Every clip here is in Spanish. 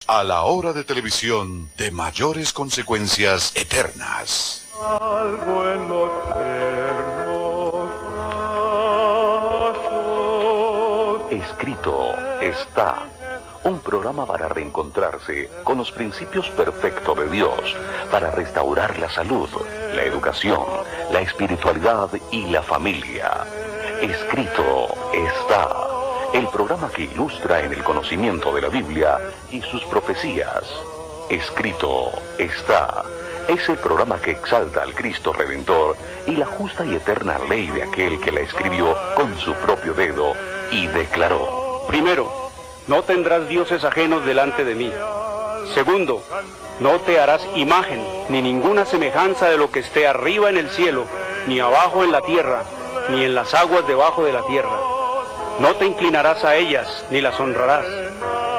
a la hora de televisión de mayores consecuencias eternas. Algo en los eternos brazos. Escrito está. Un programa para reencontrarse con los principios perfectos de Dios, para restaurar la salud, la educación, la espiritualidad y la familia. Escrito está. El programa que ilustra en el conocimiento de la Biblia y sus profecías. Escrito está. Es el programa que exalta al Cristo Redentor y la justa y eterna ley de aquel que la escribió con su propio dedo y declaró. Primero, no tendrás dioses ajenos delante de mí. Segundo, no te harás imagen, ni ninguna semejanza de lo que esté arriba en el cielo, ni abajo en la tierra, ni en las aguas debajo de la tierra. No te inclinarás a ellas, ni las honrarás,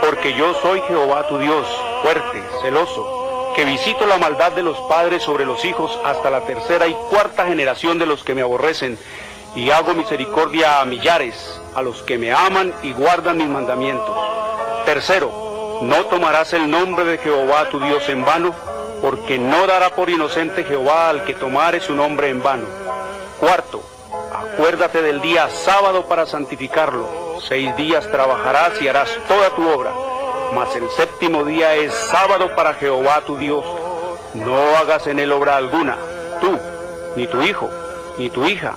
porque yo soy Jehová tu Dios, fuerte, celoso, que visito la maldad de los padres sobre los hijos hasta la tercera y cuarta generación de los que me aborrecen, y hago misericordia a millares, a los que me aman y guardan mis mandamientos. Tercero, no tomarás el nombre de Jehová tu Dios en vano, porque no dará por inocente Jehová al que tomare su nombre en vano. Cuarto, acuérdate del día sábado para santificarlo. 6 días trabajarás y harás toda tu obra, mas el séptimo día es sábado para Jehová tu Dios. No hagas en él obra alguna, tú, ni tu hijo, ni tu hija,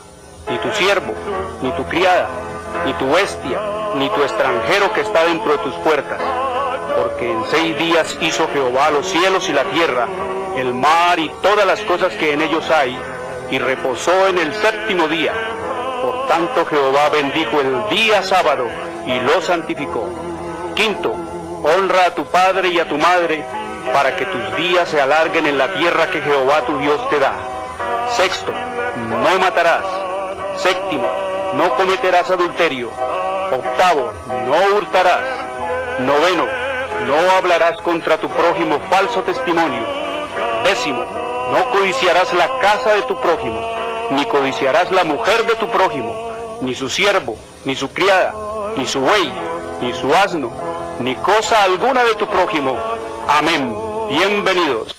ni tu siervo, ni tu criada, ni tu bestia, ni tu extranjero que está dentro de tus puertas. Porque en 6 días hizo Jehová los cielos y la tierra, el mar y todas las cosas que en ellos hay, y reposó en el séptimo día. Por tanto Jehová bendijo el día sábado y lo santificó. Quinto, honra a tu padre y a tu madre, para que tus días se alarguen en la tierra que Jehová tu Dios te da. Sexto, no matarás. Séptimo, no cometerás adulterio. Octavo, no hurtarás. Noveno, no hablarás contra tu prójimo falso testimonio. Décimo, no codiciarás la casa de tu prójimo, ni codiciarás la mujer de tu prójimo, ni su siervo, ni su criada, ni su buey, ni su asno, ni cosa alguna de tu prójimo. Amén. Bienvenidos.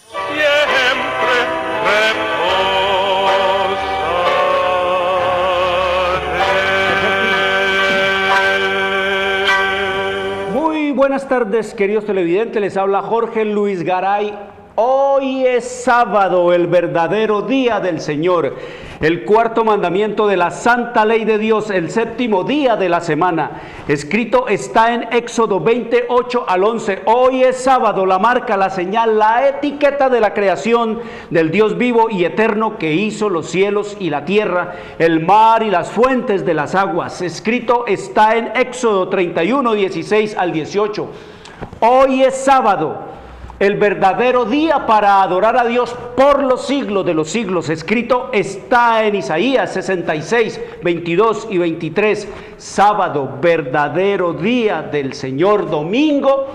Buenas tardes, queridos televidentes, les habla Jorge Luis Garay. Hoy es sábado, el verdadero día del Señor, el cuarto mandamiento de la santa ley de Dios, el séptimo día de la semana. Escrito está en Éxodo 28 al 11. Hoy es sábado, la marca, la señal, la etiqueta de la creación del Dios vivo y eterno que hizo los cielos y la tierra, el mar y las fuentes de las aguas. Escrito está en Éxodo 31, 16 al 18. Hoy es sábado, el verdadero día para adorar a Dios por los siglos de los siglos. Escrito está en Isaías 66, 22 y 23. Sábado, verdadero día del Señor. Domingo,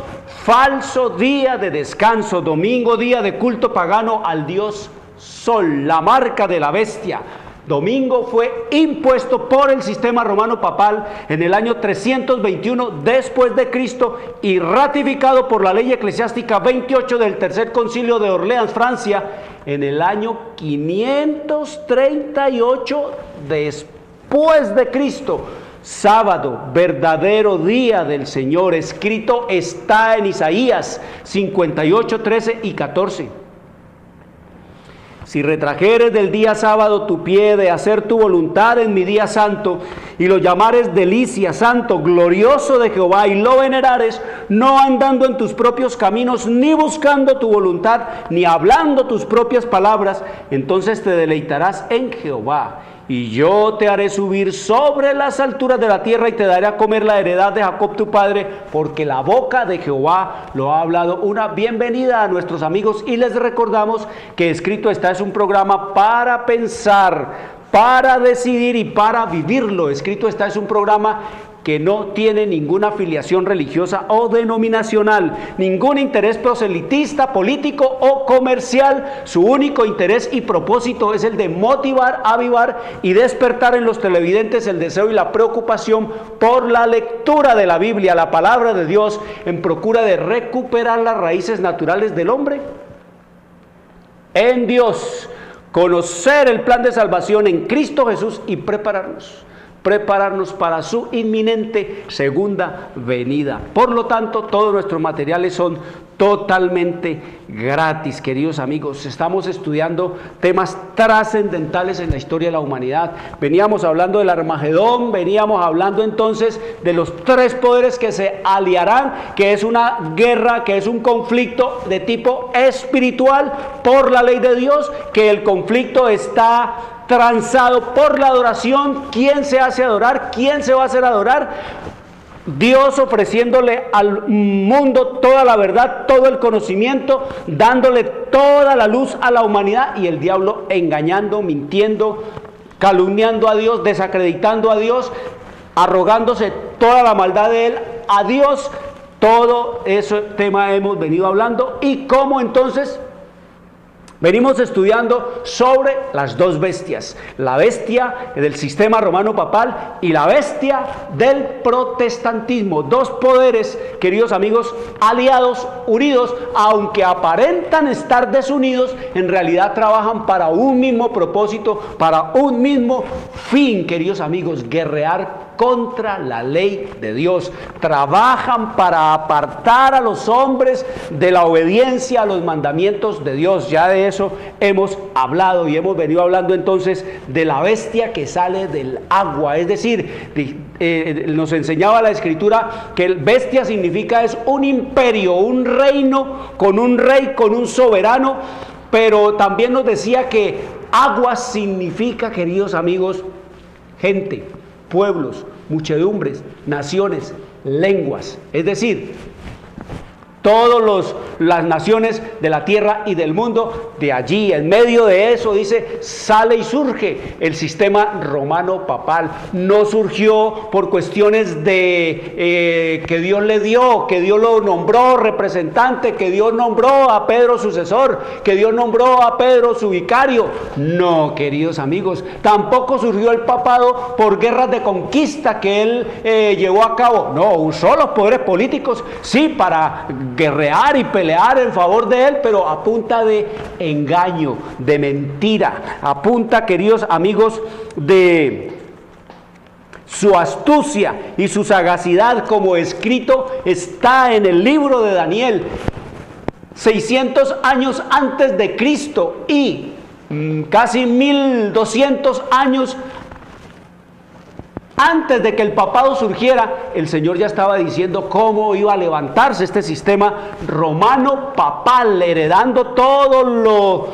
falso día de descanso. Domingo, día de culto pagano al Dios Sol, la marca de la bestia. Domingo fue impuesto por el sistema romano papal en el año 321 después de Cristo y ratificado por la ley eclesiástica 28 del Tercer Concilio de Orleans, Francia, en el año 538 después de Cristo. Sábado, verdadero día del Señor. Escrito está en Isaías 58, 13 y 14. Si retrajeres del día sábado tu pie de hacer tu voluntad en mi día santo, y lo llamares delicia, santo, glorioso de Jehová, y lo venerares, no andando en tus propios caminos, ni buscando tu voluntad, ni hablando tus propias palabras, entonces te deleitarás en Jehová. Y yo te haré subir sobre las alturas de la tierra y te daré a comer la heredad de Jacob tu padre, porque la boca de Jehová lo ha hablado. Una bienvenida a nuestros amigos y les recordamos que Escrito está es un programa para pensar, para decidir y para vivirlo. Escrito está es un programa que no tiene ninguna afiliación religiosa o denominacional, ningún interés proselitista, político o comercial. Su único interés y propósito es el de motivar, avivar y despertar en los televidentes el deseo y la preocupación por la lectura de la Biblia, la palabra de Dios, en procura de recuperar las raíces naturales del hombre en Dios, conocer el plan de salvación en Cristo Jesús y prepararnos para su inminente segunda venida. Por lo tanto, todos nuestros materiales son totalmente gratis, queridos amigos. Estamos estudiando temas trascendentales en la historia de la humanidad. Veníamos hablando del Armagedón, veníamos hablando entonces de los tres poderes que se aliarán, que es una guerra, que es un conflicto de tipo espiritual por la ley de Dios, que el conflicto está transado por la adoración. ¿Quién se hace adorar? ¿Quién se va a hacer adorar? Dios ofreciéndole al mundo toda la verdad, todo el conocimiento, dándole toda la luz a la humanidad, y el diablo engañando, mintiendo, calumniando a Dios, desacreditando a Dios, arrogándose toda la maldad de él a Dios. Todo ese tema hemos venido hablando, y cómo entonces venimos estudiando sobre las dos bestias, la bestia del sistema romano papal y la bestia del protestantismo. Dos poderes, queridos amigos, aliados, unidos, aunque aparentan estar desunidos, en realidad trabajan para un mismo propósito, para un mismo fin, queridos amigos: guerrear contra la ley de Dios. Trabajan para apartar a los hombres de la obediencia a los mandamientos de Dios. Ya de eso hemos hablado, y hemos venido hablando entonces de la bestia que sale del agua. Es decir, nos enseñaba la Escritura que el bestia significa es un imperio, un reino con un rey, con un soberano, pero también nos decía que agua significa, queridos amigos, gente, pueblos, muchedumbres, naciones, lenguas. Es decir, todas las naciones de la tierra y del mundo. De allí, en medio de eso, dice, sale y surge el sistema romano papal. No surgió por cuestiones de que Dios le dio, que Dios lo nombró representante, que Dios nombró a Pedro sucesor, que Dios nombró a Pedro su vicario. No, queridos amigos, tampoco surgió el papado por guerras de conquista que él llevó a cabo. No, usó los poderes políticos, sí, para guerrear y pelear en favor de él, pero a punta de engaño, de mentira, a punta, queridos amigos, de su astucia y su sagacidad, como escrito está en el libro de Daniel, 600 años antes de Cristo y casi 1200 años antes de que el papado surgiera. El Señor ya estaba diciendo cómo iba a levantarse este sistema romano papal, heredando todo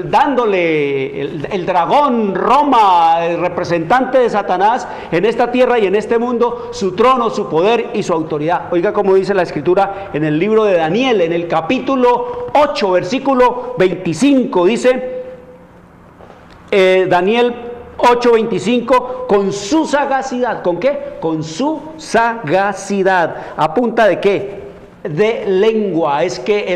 dándole el dragón, Roma, el representante de Satanás en esta tierra y en este mundo, su trono, su poder y su autoridad. Oiga cómo dice la Escritura en el libro de Daniel, en el capítulo 8, versículo 25, dice Daniel 8:25, con su sagacidad. ¿Con qué? Con su sagacidad. ¿A punta de qué? De lengua. Es que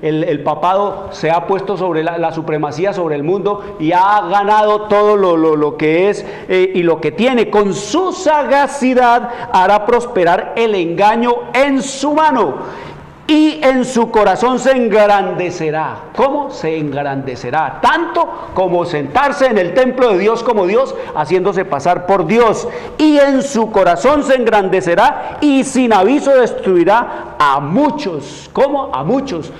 el papado se ha puesto sobre la supremacía sobre el mundo y ha ganado todo lo que es y lo que tiene. Con su sagacidad hará prosperar el engaño en su mano, y en su corazón se engrandecerá. ¿Cómo? Se engrandecerá. Tanto como sentarse en el templo de Dios como Dios, haciéndose pasar por Dios. Y en su corazón se engrandecerá y sin aviso destruirá a muchos. ¿Cómo? A muchos.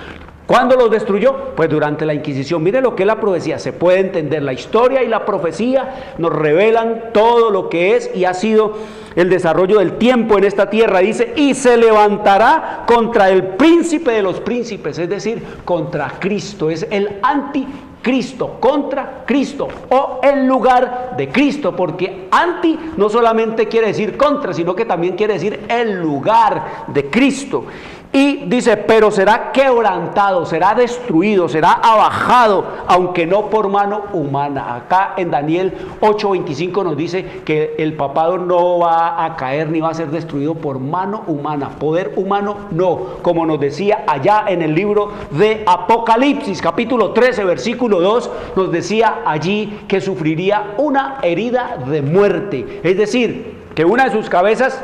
¿Cuándo los destruyó? Pues durante la Inquisición. Mire lo que es la profecía. Se puede entender. La historia y la profecía nos revelan todo lo que es y ha sido el desarrollo del tiempo en esta tierra. Dice, y se levantará contra el príncipe de los príncipes, es decir, contra Cristo. Es el anticristo, contra Cristo, o en lugar de Cristo, porque anti no solamente quiere decir contra, sino que también quiere decir el lugar de Cristo. Y dice, pero será quebrantado, será destruido, será abajado, aunque no por mano humana. Acá en Daniel 8:25 nos dice que el papado no va a caer ni va a ser destruido por mano humana. Poder humano no, como nos decía allá en el libro de Apocalipsis, capítulo 13, versículo 2, nos decía allí que sufriría una herida de muerte. Es decir, que una de sus cabezas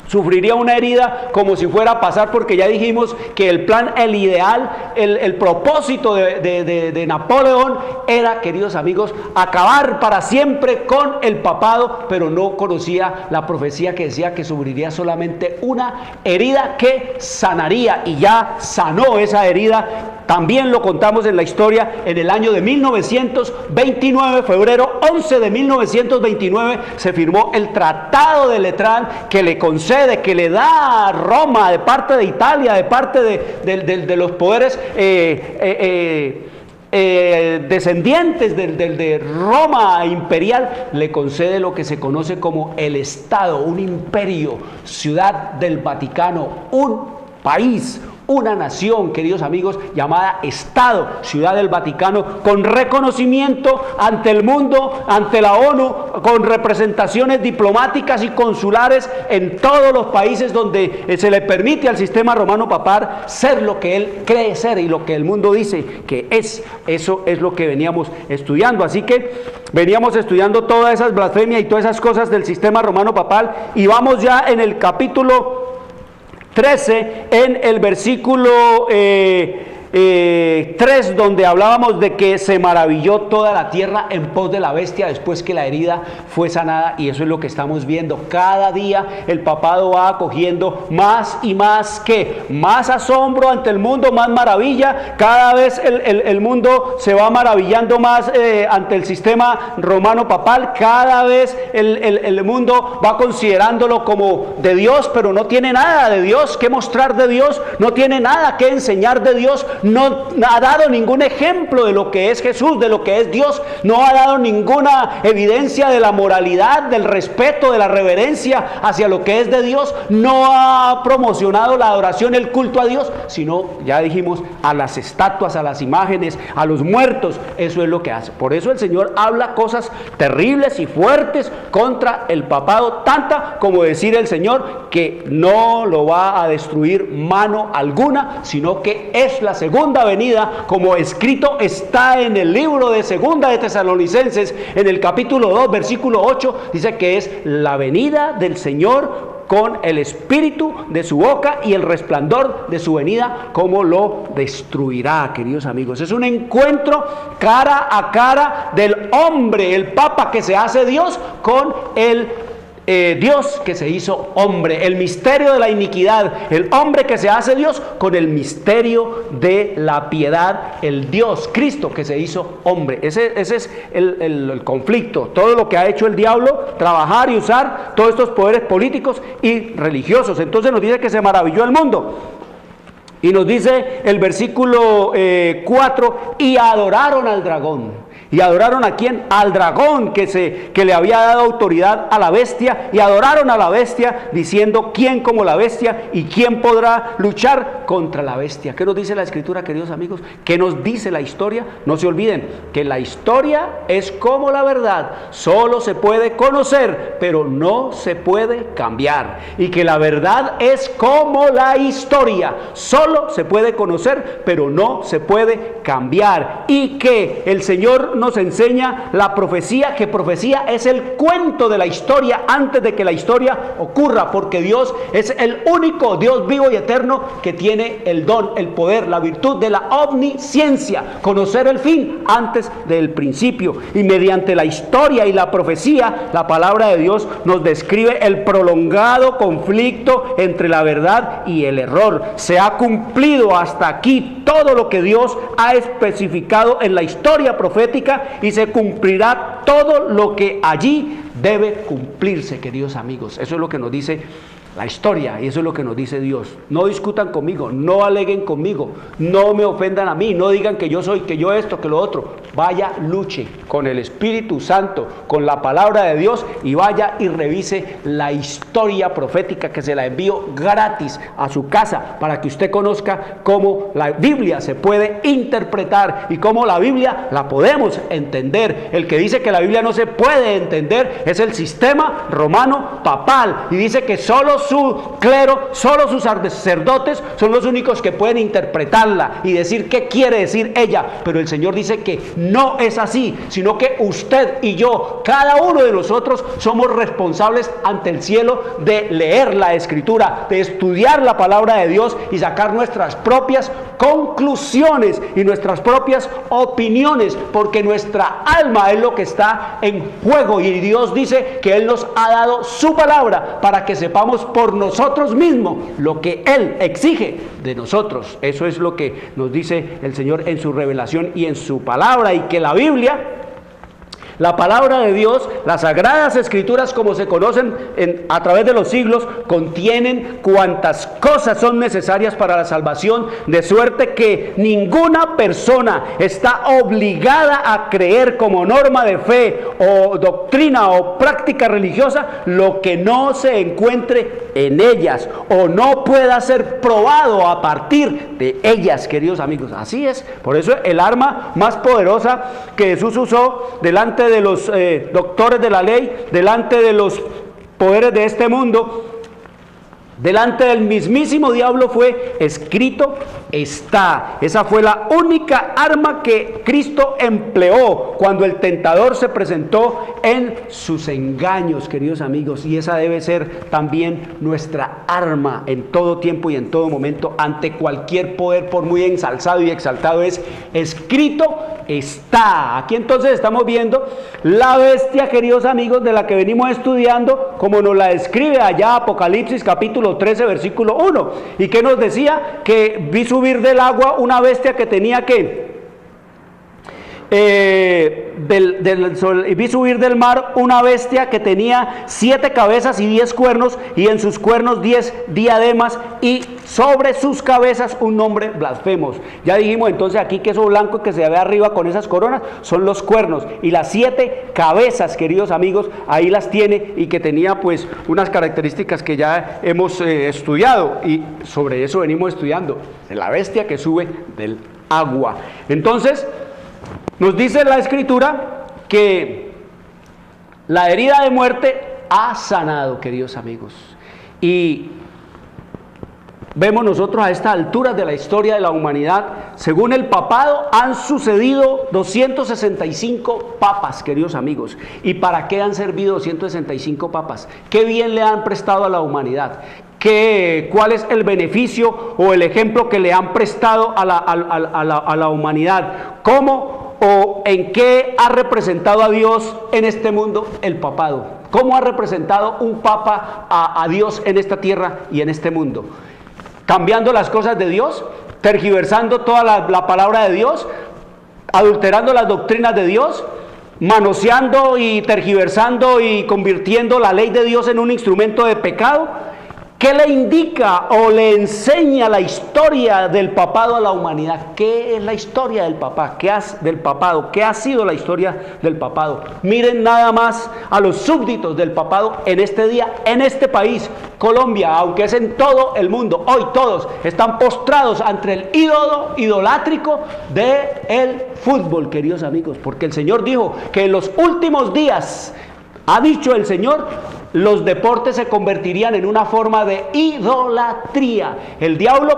sufriría una herida como si fuera a pasar, porque ya dijimos que el plan, el ideal, el propósito de Napoleón era, queridos amigos, acabar para siempre con el papado, pero no conocía la profecía que decía que sufriría solamente una herida que sanaría, y ya sanó esa herida. También lo contamos en la historia en el año de 1929, febrero 11 de 1929, se firmó el Tratado de Letrán que le concede, que le da a Roma de parte de Italia, de parte de los poderes descendientes de Roma imperial, le concede lo que se conoce como el Estado, un imperio, Ciudad del Vaticano, un país, una nación, queridos amigos, llamada Estado, Ciudad del Vaticano, con reconocimiento ante el mundo, ante la ONU, con representaciones diplomáticas y consulares en todos los países donde se le permite al sistema romano papal ser lo que él cree ser y lo que el mundo dice que es. Eso es lo que veníamos estudiando. Así que veníamos estudiando todas esas blasfemias y todas esas cosas del sistema romano papal, y vamos ya en el capítulo 13, en el versículo 3, donde hablábamos de que se maravilló toda la tierra en pos de la bestia después que la herida fue sanada, y eso es lo que estamos viendo. Cada día el papado va acogiendo más y más, ¿qué? Más asombro ante el mundo, más maravilla. Cada vez el mundo se va maravillando más ante el sistema romano papal. Cada vez el mundo va considerándolo como de Dios, pero no tiene nada de Dios que mostrar de Dios, no tiene nada que enseñar de Dios, no ha dado ningún ejemplo de lo que es Jesús, de lo que es Dios, no ha dado ninguna evidencia de la moralidad, del respeto, de la reverencia hacia lo que es de Dios, no ha promocionado la adoración, el culto a Dios, sino, ya dijimos, a las estatuas, a las imágenes, a los muertos. Eso es lo que hace. Por eso el Señor habla cosas terribles y fuertes contra el papado, tanta como decir el Señor que no lo va a destruir mano alguna, sino que es la segunda venida, como escrito está en el libro de Segunda de Tesalonicenses, en el capítulo 2, versículo 8, dice que es la venida del Señor con el espíritu de su boca y el resplandor de su venida, como lo destruirá, queridos amigos. Es un encuentro cara a cara del hombre, el Papa que se hace Dios, con el Dios que se hizo hombre, el misterio de la iniquidad, el hombre que se hace Dios con el misterio de la piedad, el Dios, Cristo que se hizo hombre. Ese es el conflicto, todo lo que ha hecho el diablo, trabajar y usar todos estos poderes políticos y religiosos. Entonces nos dice que se maravilló el mundo. Y nos dice el versículo 4, y adoraron al dragón. ¿Y adoraron a quién? Al dragón que le había dado autoridad a la bestia, y adoraron a la bestia diciendo: ¿quién como la bestia? ¿Y quién podrá luchar contra la bestia? ¿Qué nos dice la Escritura, queridos amigos? ¿Qué nos dice la historia? No se olviden que la historia es como la verdad, solo se puede conocer, pero no se puede cambiar. Y que la verdad es como la historia, solo se puede conocer, pero no se puede cambiar. Y que el Señor nos enseña la profecía, que profecía es el cuento de la historia antes de que la historia ocurra, porque Dios es el único Dios vivo y eterno que tiene el don, el poder, la virtud de la omnisciencia, conocer el fin antes del principio. Y mediante la historia y la profecía, la palabra de Dios nos describe el prolongado conflicto entre la verdad y el error. Se ha cumplido hasta aquí todo lo que Dios ha especificado en la historia profética, y se cumplirá todo lo que allí debe cumplirse, queridos amigos. Eso es lo que nos dice la historia, y eso es lo que nos dice Dios. No discutan conmigo, no aleguen conmigo, no me ofendan a mí, no digan que yo soy, que yo esto, que lo otro. Vaya, luche, con el Espíritu Santo, con la palabra de Dios, y vaya y revise la historia profética que se la envío gratis a su casa para que usted conozca cómo la Biblia se puede interpretar y cómo la Biblia la podemos entender. El que dice que la Biblia no se puede entender es el sistema romano papal, y dice que solo su clero, solo sus sacerdotes son los únicos que pueden interpretarla y decir qué quiere decir ella. Pero el Señor dice que no es así, sino que usted y yo, cada uno de nosotros, somos responsables ante el cielo de leer la Escritura, de estudiar la palabra de Dios y sacar nuestras propias conclusiones y nuestras propias opiniones, porque nuestra alma es lo que está en juego, y Dios dice que Él nos ha dado su palabra para que sepamos por nosotros mismos lo que Él exige de nosotros. Eso es lo que nos dice el Señor en su revelación y en su palabra, y que la Biblia, la palabra de Dios, las sagradas escrituras como se conocen a través de los siglos, contienen cuantas cosas son necesarias para la salvación, de suerte que ninguna persona está obligada a creer como norma de fe o doctrina o práctica religiosa lo que no se encuentre en ellas o no pueda ser probado a partir de ellas, queridos amigos. Así es, por eso el arma más poderosa que Jesús usó delante de los doctores de la ley, delante de los poderes de este mundo, delante del mismísimo diablo, fue: escrito está. Esa fue la única arma que Cristo empleó cuando el tentador se presentó en sus engaños, queridos amigos, y esa debe ser también nuestra arma en todo tiempo y en todo momento ante cualquier poder, por muy ensalzado y exaltado. Es: escrito está. Aquí entonces estamos viendo la bestia, queridos amigos, de la que venimos estudiando, como nos la describe allá Apocalipsis capítulo 13, versículo 1. ¿Y qué nos decía? Que vi subir del agua una bestia que tenía que vi subir del mar una bestia que tenía 7 cabezas y 10 cuernos, y en sus cuernos 10 diademas, y sobre sus cabezas un nombre blasfemos. Ya dijimos entonces aquí que eso blanco que se ve arriba con esas coronas son los cuernos, y las 7 cabezas, queridos amigos, ahí las tiene, y que tenía pues unas características que ya hemos estudiado, y sobre eso venimos estudiando, la bestia que sube del agua. Entonces nos dice la Escritura que la herida de muerte ha sanado, queridos amigos. Y vemos nosotros a estas alturas de la historia de la humanidad, según el papado, han sucedido 265 papas, queridos amigos. ¿Y para qué han servido 265 papas? ¿Qué bien le han prestado a la humanidad? ¿Cuál es el beneficio o el ejemplo que le han prestado a la humanidad? ¿Cómo o en qué ha representado a Dios en este mundo el papado? ¿Cómo ha representado un papa a Dios en esta tierra y en este mundo? Cambiando las cosas de Dios, tergiversando toda la palabra de Dios, adulterando las doctrinas de Dios, manoseando y tergiversando y convirtiendo la ley de Dios en un instrumento de pecado. ¿Qué le indica o le enseña la historia del papado a la humanidad? ¿Qué es la historia del papado? ¿Qué ha sido la historia del papado? Miren nada más a los súbditos del papado en este día, en este país, Colombia, aunque es en todo el mundo. Hoy todos están postrados ante el ídolo idolátrico del fútbol, queridos amigos, porque el Señor dijo que en los últimos días, ha dicho el Señor, los deportes se convertirían en una forma de idolatría.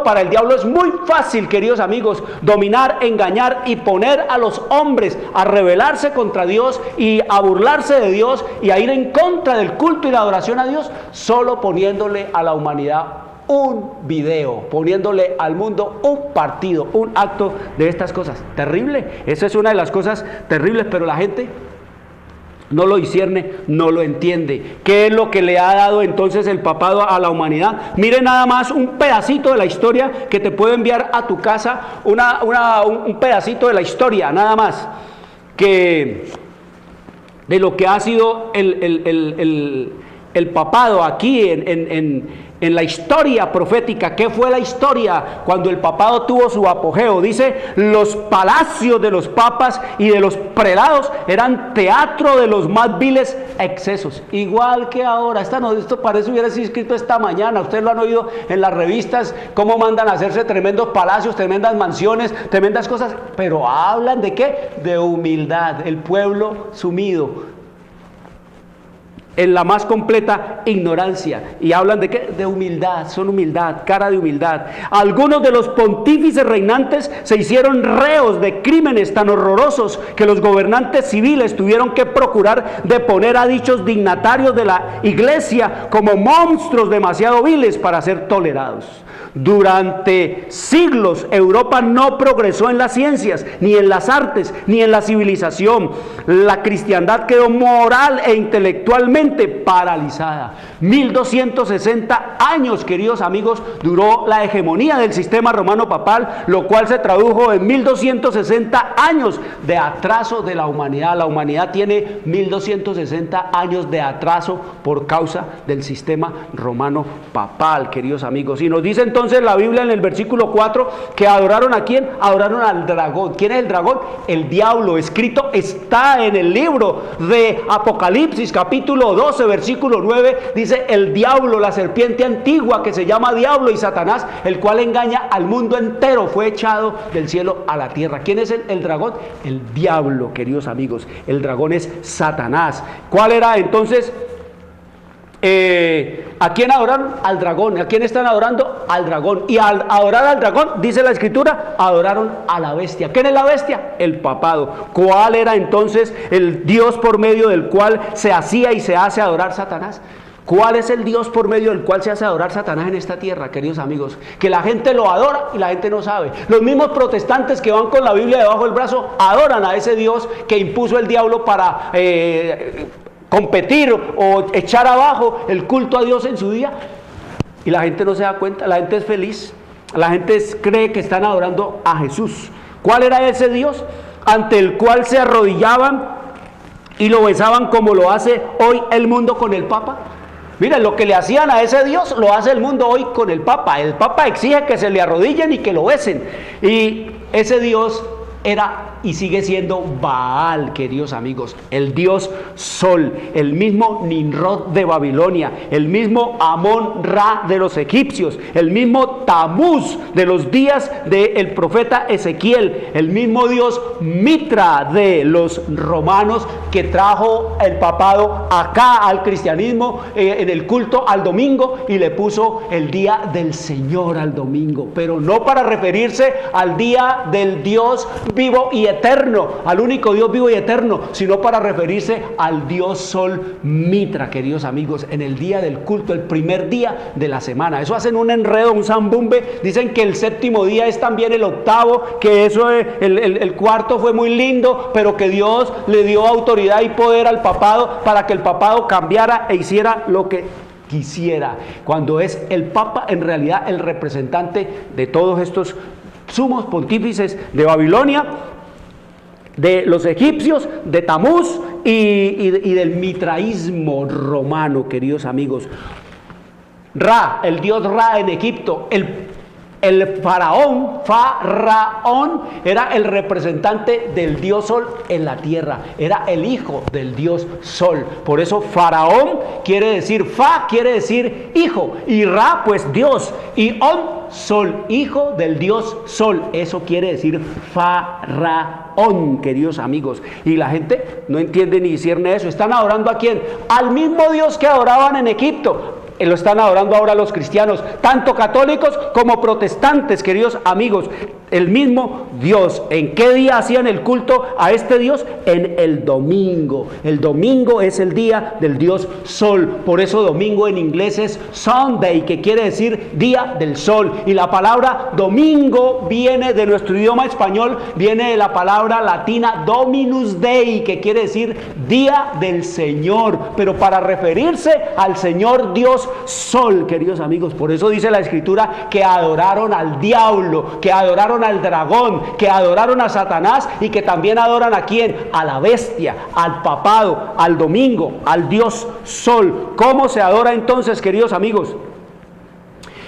Para el diablo es muy fácil, queridos amigos, dominar, engañar y poner a los hombres a rebelarse contra Dios y a burlarse de Dios y a ir en contra del culto y la adoración a Dios, solo poniéndole a la humanidad un video, poniéndole al mundo un partido, un acto de estas cosas. Terrible, esa es una de las cosas terribles, pero la gente no lo discierne, no lo entiende. ¿Qué es lo que le ha dado entonces el papado a la humanidad? Mire nada más un pedacito de la historia que te puedo enviar a tu casa, un pedacito de la historia, nada más, que de lo que ha sido el papado aquí en la historia profética. ¿Qué fue la historia cuando el papado tuvo su apogeo? Dice, los palacios de los papas y de los prelados eran teatro de los más viles excesos. Igual que ahora, esto parece hubiera sido escrito esta mañana. Ustedes lo han oído en las revistas, cómo mandan a hacerse tremendos palacios, tremendas mansiones, tremendas cosas, pero hablan ¿de qué? De humildad, el pueblo sumido en la más completa ignorancia. ¿Y hablan de qué? De humildad, son humildad, cara de humildad. Algunos de los pontífices reinantes se hicieron reos de crímenes tan horrorosos que los gobernantes civiles tuvieron que procurar deponer a dichos dignatarios de la iglesia como monstruos demasiado viles para ser tolerados. Durante siglos Europa no progresó en las ciencias, ni en las artes, ni en la civilización. La cristiandad quedó moral e intelectualmente paralizada. 1260 años, queridos amigos, duró la hegemonía del sistema romano papal, lo cual se tradujo en 1260 años de atraso de la humanidad. La humanidad tiene 1260 años de atraso por causa del sistema romano papal, queridos amigos. Y nos dice entonces la Biblia en el versículo 4 que adoraron ¿a quién? Adoraron al dragón. ¿Quién es el dragón? El diablo. Escrito está en el libro de Apocalipsis capítulo 12 versículo 9, dice el diablo, la serpiente antigua que se llama diablo y Satanás, el cual engaña al mundo entero, fue echado del cielo a la tierra. ¿Quién es el dragón? El diablo, queridos amigos. El dragón es Satanás. ¿Cuál era entonces? ¿A quién adoraron? Al dragón. ¿A quién están adorando? Al dragón. Y al adorar al dragón, dice la escritura, adoraron a la bestia. ¿Quién es la bestia? El papado. ¿Cuál era entonces el Dios por medio del cual se hacía y se hace adorar Satanás? ¿Cuál es el Dios por medio del cual se hace adorar Satanás en esta tierra, queridos amigos? Que la gente lo adora y la gente no sabe. Los mismos protestantes que van con la Biblia debajo del brazo adoran a ese Dios que impuso el diablo para competir o echar abajo el culto a Dios en su día, y la gente no se da cuenta. La gente es feliz, la gente cree que están adorando a Jesús. ¿Cuál era ese Dios ante el cual se arrodillaban y lo besaban como lo hace hoy el mundo con el Papa? Miren, lo que le hacían a ese Dios lo hace el mundo hoy con el Papa. El Papa exige que se le arrodillen y que lo besen, y ese Dios era y sigue siendo Baal, queridos amigos, el dios Sol, el mismo Nimrod de Babilonia, el mismo Amón-Ra de los egipcios, el mismo Tamuz de los días del profeta Ezequiel, el mismo dios Mitra de los romanos que trajo el papado acá al cristianismo en el culto al domingo, y le puso el día del Señor al domingo, pero no para referirse al día del Dios vivo y eterno, al único Dios vivo y eterno, sino para referirse al Dios Sol Mitra, queridos amigos, en el día del culto, el primer día de la semana. Eso hacen un enredo, un zambumbe. Dicen que el séptimo día es también el octavo, que eso el cuarto fue muy lindo, pero que Dios le dio autoridad y poder al papado para que el papado cambiara e hiciera lo que quisiera, cuando es el Papa en realidad el representante de todos estos sumos pontífices de Babilonia, de los egipcios, de Tamuz y del mitraísmo romano, queridos amigos. Ra, el dios Ra en Egipto, el faraón era el representante del dios Sol en la tierra, era el hijo del dios Sol. Por eso faraón quiere decir, Fa quiere decir hijo, y Ra pues Dios, y On Sol, hijo del dios Sol. Eso quiere decir Faraón, queridos amigos. Y la gente no entiende ni discierne eso. ¿Están adorando a quién? Al mismo Dios que adoraban en Egipto. Lo están adorando ahora los cristianos, tanto católicos como protestantes, queridos amigos. El mismo Dios. ¿En qué día hacían el culto a este Dios? En el domingo. El domingo es el día del Dios Sol. Por eso domingo en inglés es Sunday, que quiere decir día del sol. Y la palabra domingo viene de nuestro idioma español, viene de la palabra latina Dominus Dei, que quiere decir día del Señor, pero para referirse al Señor Dios Sol, queridos amigos. Por eso dice la Escritura que adoraron al diablo, que adoraron al dragón, que adoraron a Satanás, y que también adoran a quién, a la bestia, al papado, al domingo, al Dios Sol. ¿Cómo se adora entonces, queridos amigos?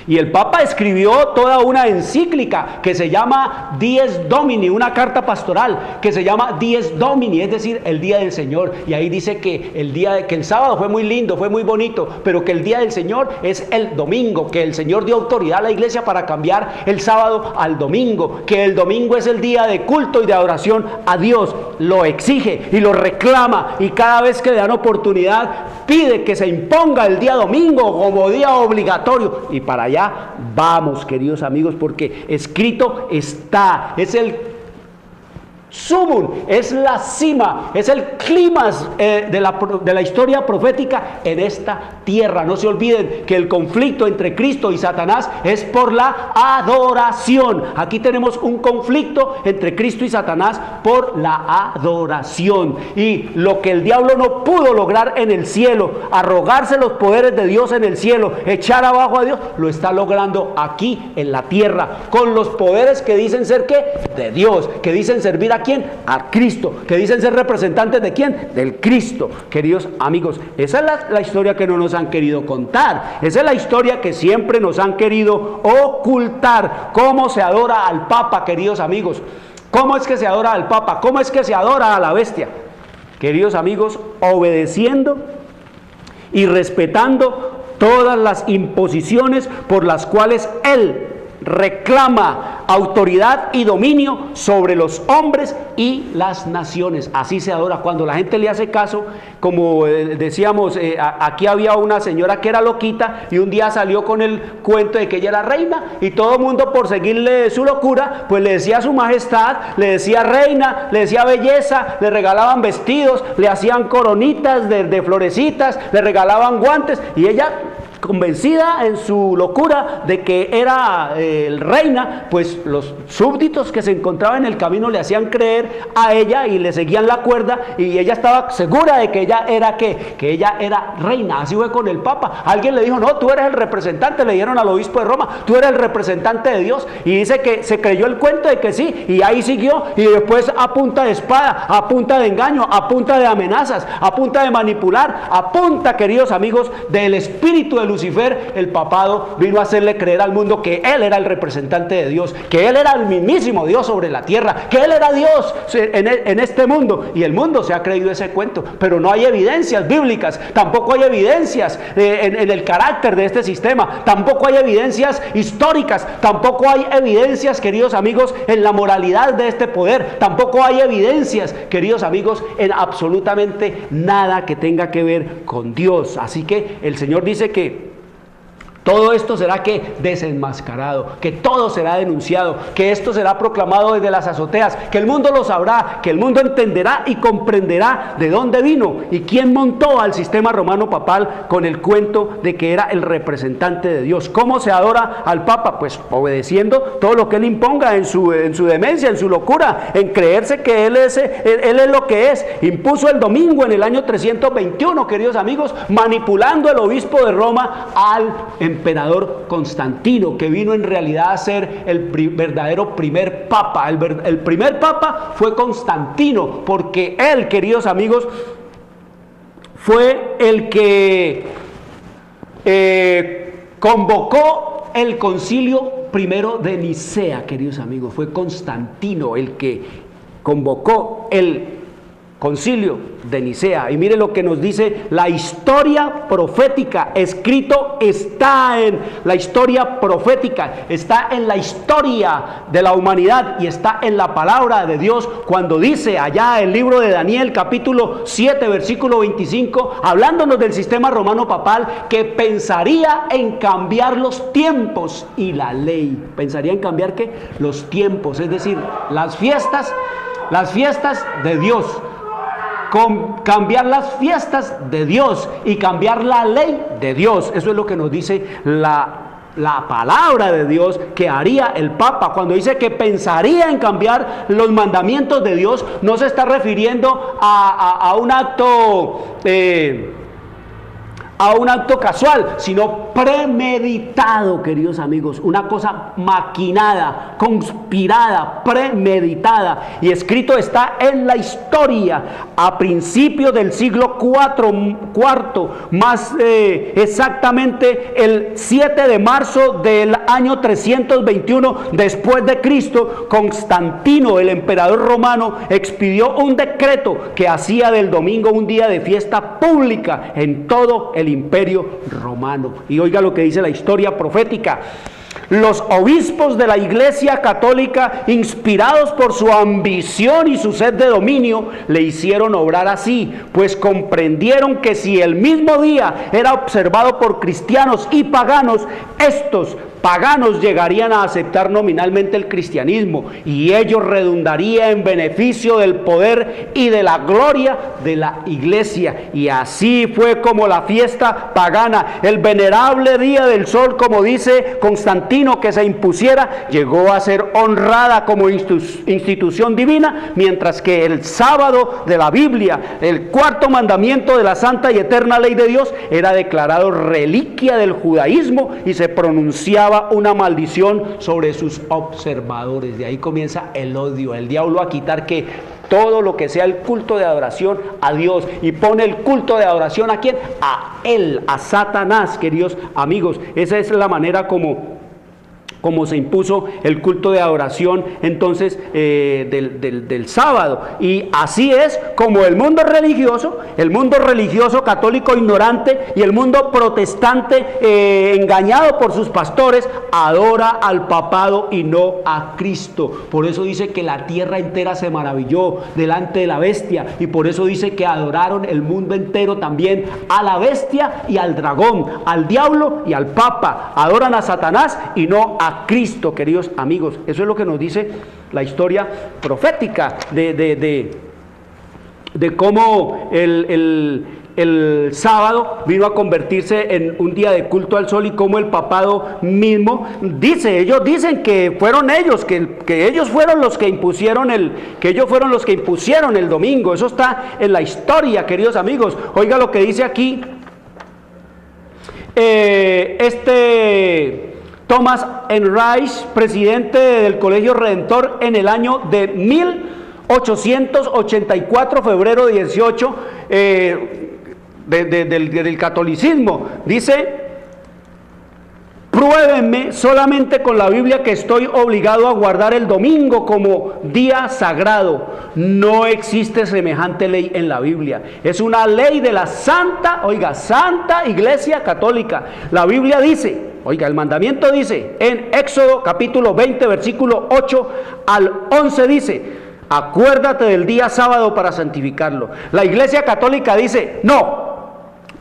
Y el Papa escribió toda una encíclica que se llama Dies Domini, una carta pastoral que se llama Dies Domini, es decir, el día del Señor. Y ahí dice que el sábado fue muy lindo, fue muy bonito, pero que el día del Señor es el domingo, que el Señor dio autoridad a la iglesia para cambiar el sábado al domingo, que el domingo es el día de culto y de adoración a Dios. Lo exige y lo reclama, y cada vez que le dan oportunidad pide que se imponga el día domingo como día obligatorio. Y para allá vamos, queridos amigos, porque escrito está, es el sumum, es la cima, es el clímax de la historia profética en esta tierra. No se olviden que el conflicto entre Cristo y Satanás es por la adoración. Aquí tenemos un conflicto entre Cristo y Satanás por la adoración. Y lo que el diablo no pudo lograr en el cielo, arrogarse los poderes de Dios en el cielo, echar abajo a Dios, lo está logrando aquí en la tierra, con los poderes que dicen ser ¿qué? De Dios, que dicen servir a ¿quién? A Cristo, que dicen ser representantes de ¿quién? Del Cristo. Queridos amigos, esa es la historia que no nos han querido contar, esa es la historia que siempre nos han querido ocultar. ¿Cómo se adora al Papa, queridos amigos? ¿Cómo es que se adora al Papa? ¿Cómo es que se adora a la bestia? Queridos amigos, obedeciendo y respetando todas las imposiciones por las cuales Él reclama autoridad y dominio sobre los hombres y las naciones. Así se adora. Cuando la gente le hace caso, como decíamos, aquí había una señora que era loquita y un día salió con el cuento de que ella era reina, y todo el mundo, por seguirle su locura, pues le decía su majestad, le decía reina, le decía belleza, le regalaban vestidos, le hacían coronitas de florecitas, le regalaban guantes, y ella, convencida en su locura de que era reina, pues los súbditos que se encontraban en el camino le hacían creer a ella y le seguían la cuerda, y ella estaba segura de que ella era ¿qué? Que ella era reina. Así fue con el Papa. Alguien le dijo: no, tú eres el representante, le dijeron al obispo de Roma, tú eres el representante de Dios, y dice que se creyó el cuento de que sí, y ahí siguió, y después a punta de espada, a punta de engaño, a punta de amenazas, a punta de manipular, a punta, queridos amigos, del espíritu de Lucifer, el papado vino a hacerle creer al mundo que él era el representante de Dios, que él era el mismísimo Dios sobre la tierra, que él era Dios en este mundo, y el mundo se ha creído ese cuento. Pero no hay evidencias bíblicas, tampoco hay evidencias en el carácter de este sistema, tampoco hay evidencias históricas, tampoco hay evidencias, queridos amigos, en la moralidad de este poder, tampoco hay evidencias, queridos amigos, en absolutamente nada que tenga que ver con Dios. Así que el Señor dice que todo esto será que desenmascarado, que todo será denunciado, que esto será proclamado desde las azoteas, que el mundo lo sabrá, que el mundo entenderá y comprenderá de dónde vino y quién montó al sistema romano papal con el cuento de que era el representante de Dios. ¿Cómo se adora al Papa? Pues obedeciendo todo lo que él imponga en su demencia, en su locura, en creerse que él es lo que es. Impuso el domingo en el año 321, queridos amigos, manipulando el obispo de Roma al emperador Constantino, que vino en realidad a ser el verdadero primer papa. El primer papa fue Constantino, porque él, queridos amigos, fue el que convocó el concilio primero de Nicea, queridos amigos. Fue Constantino el que convocó el concilio de Nicea. Y mire lo que nos dice la historia profética. Escrito está en la historia profética, está en la historia de la humanidad y está en la palabra de Dios, cuando dice allá el libro de Daniel capítulo 7 versículo 25, hablándonos del sistema romano papal, que pensaría en cambiar los tiempos y la ley. ¿Pensaría en cambiar qué? Los tiempos, es decir, las fiestas de Dios. Cambiar las fiestas de Dios y cambiar la ley de Dios. Eso es lo que nos dice la palabra de Dios que haría el Papa. Cuando dice que pensaría en cambiar los mandamientos de Dios, no se está refiriendo a un acto a un acto casual, sino premeditado, queridos amigos, una cosa maquinada, conspirada, premeditada, y escrito está en la historia a principios del siglo IV, más exactamente el 7 de marzo del año 321 después de Cristo. Constantino, el emperador romano, expidió un decreto que hacía del domingo un día de fiesta pública en todo el imperio romano. Y oiga lo que dice la historia profética: los obispos de la Iglesia Católica, inspirados por su ambición y su sed de dominio, le hicieron obrar así, pues comprendieron que si el mismo día era observado por cristianos y paganos, estos paganos llegarían a aceptar nominalmente el cristianismo, y ello redundaría en beneficio del poder y de la gloria de la Iglesia. Y así fue como la fiesta pagana, el venerable día del sol, como dice Constantino, que se impusiera, llegó a ser honrada como institución divina, mientras que el sábado de la Biblia, el cuarto mandamiento de la santa y eterna ley de Dios, era declarado reliquia del judaísmo y se pronunciaba una maldición sobre sus observadores. De ahí comienza el odio, el diablo a quitar que todo lo que sea el culto de adoración a Dios, y pone el culto de adoración ¿a quién? A él, a Satanás, queridos amigos. Esa es la manera como se impuso el culto de adoración entonces del sábado. Y así es como el mundo religioso católico ignorante y el mundo protestante engañado por sus pastores adora al papado y no a Cristo. Por eso dice que la tierra entera se maravilló delante de la bestia, y por eso dice que adoraron el mundo entero también a la bestia y al dragón, al diablo y al papa. Adoran a Satanás y no a Cristo, queridos amigos. Eso es lo que nos dice la historia profética de cómo el sábado vino a convertirse en un día de culto al sol, y cómo el papado mismo ellos dicen que fueron ellos, que ellos fueron los que impusieron el domingo. Eso está en la historia, queridos amigos. Oiga lo que dice aquí Thomas Enright, presidente del Colegio Redentor en el año de 1884, febrero 18, del catolicismo. Dice: pruébenme solamente con la Biblia que estoy obligado a guardar el domingo como día sagrado. No existe semejante ley en la Biblia. Es una ley de la Santa Iglesia Católica. La Biblia dice, el mandamiento dice en Éxodo capítulo 20, versículo 8 al 11, dice: acuérdate del día sábado para santificarlo. La Iglesia Católica dice: no,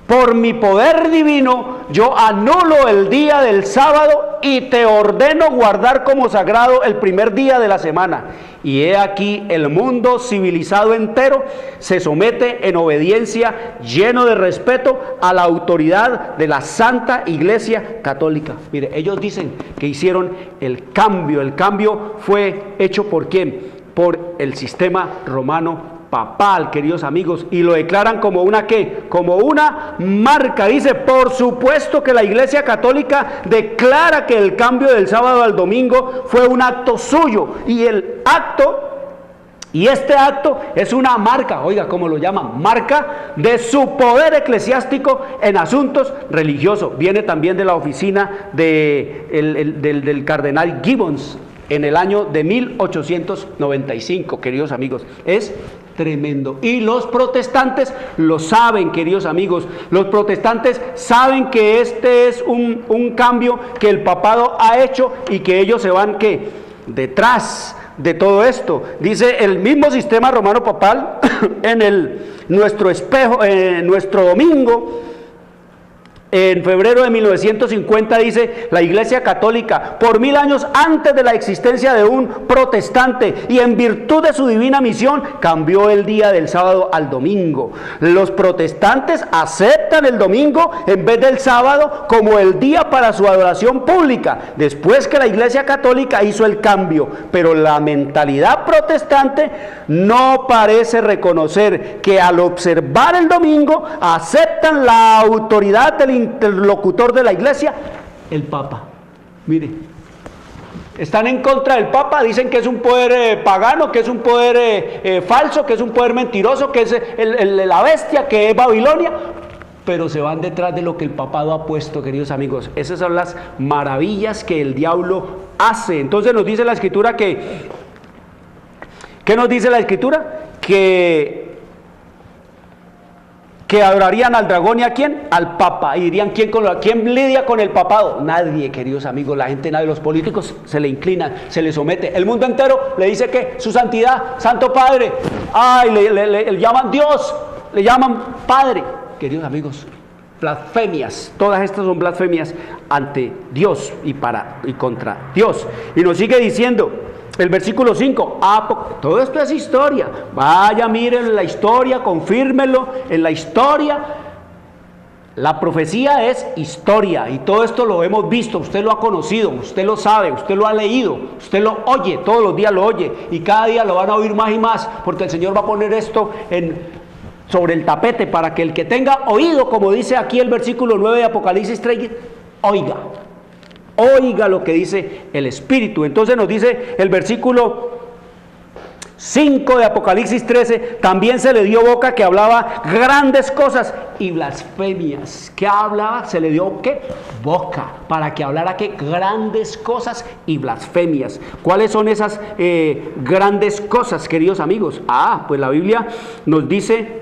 por mi poder divino yo anulo el día del sábado y te ordeno guardar como sagrado el primer día de la semana. Y he aquí el mundo civilizado entero se somete en obediencia, lleno de respeto a la autoridad de la Santa Iglesia Católica. Mire, ellos dicen que hicieron el cambio. El cambio fue hecho ¿por quién? Por el sistema romano papal, queridos amigos, y lo declaran como una ¿qué? Como una marca. Dice: por supuesto que la Iglesia Católica declara que el cambio del sábado al domingo fue un acto suyo, y este acto es una marca, ¿cómo lo llaman? Marca de su poder eclesiástico en asuntos religiosos. Viene también de la oficina del cardenal Gibbons en el año de 1895, queridos amigos. Es tremendo. Y los protestantes lo saben, queridos amigos. Los protestantes saben que este es un cambio que el papado ha hecho, y que ellos se van detrás de todo esto. Dice el mismo sistema romano papal nuestro domingo En febrero de 1950 dice la Iglesia Católica: por 1000 años antes de la existencia de un protestante y en virtud de su divina misión, cambió el día del sábado al domingo. Los protestantes aceptan el domingo en vez del sábado como el día para su adoración pública, después que la Iglesia Católica hizo el cambio. Pero la mentalidad protestante no parece reconocer que al observar el domingo aceptan la autoridad del interlocutor de la Iglesia, el Papa. Mire, están en contra del Papa, dicen que es un poder pagano, que es un poder falso, que es un poder mentiroso, que es la bestia, que es Babilonia, pero se van detrás de lo que el papado ha puesto, queridos amigos. Esas son las maravillas que el diablo hace. Entonces nos dice la Escritura ¿qué nos dice la Escritura? Que adorarían al dragón y ¿a quién? Al Papa. Y dirían, ¿quién lidia con el papado? Nadie, queridos amigos. La gente, nadie. Los políticos se le inclinan, se le somete. El mundo entero le dice que su santidad, Santo Padre, le llaman Dios, le llaman Padre. Queridos amigos, blasfemias. Todas estas son blasfemias ante Dios y contra Dios. Y nos sigue diciendo el versículo 5, todo esto es historia. Vaya, miren la historia, confírmelo en la historia. La profecía es historia y todo esto lo hemos visto, usted lo ha conocido, usted lo sabe, usted lo ha leído, usted lo oye, todos los días lo oye y cada día lo van a oír más y más, porque el Señor va a poner esto sobre el tapete para que el que tenga oído, como dice aquí el versículo 9 de Apocalipsis 3, oiga lo que dice el Espíritu. Entonces nos dice el versículo 5 de Apocalipsis 13, también se le dio boca que hablaba grandes cosas y blasfemias. ¿Qué hablaba? Se le dio ¿qué? Boca, para que hablara ¿qué? Grandes cosas y blasfemias. ¿Cuáles son esas grandes cosas, queridos amigos? Pues la Biblia nos dice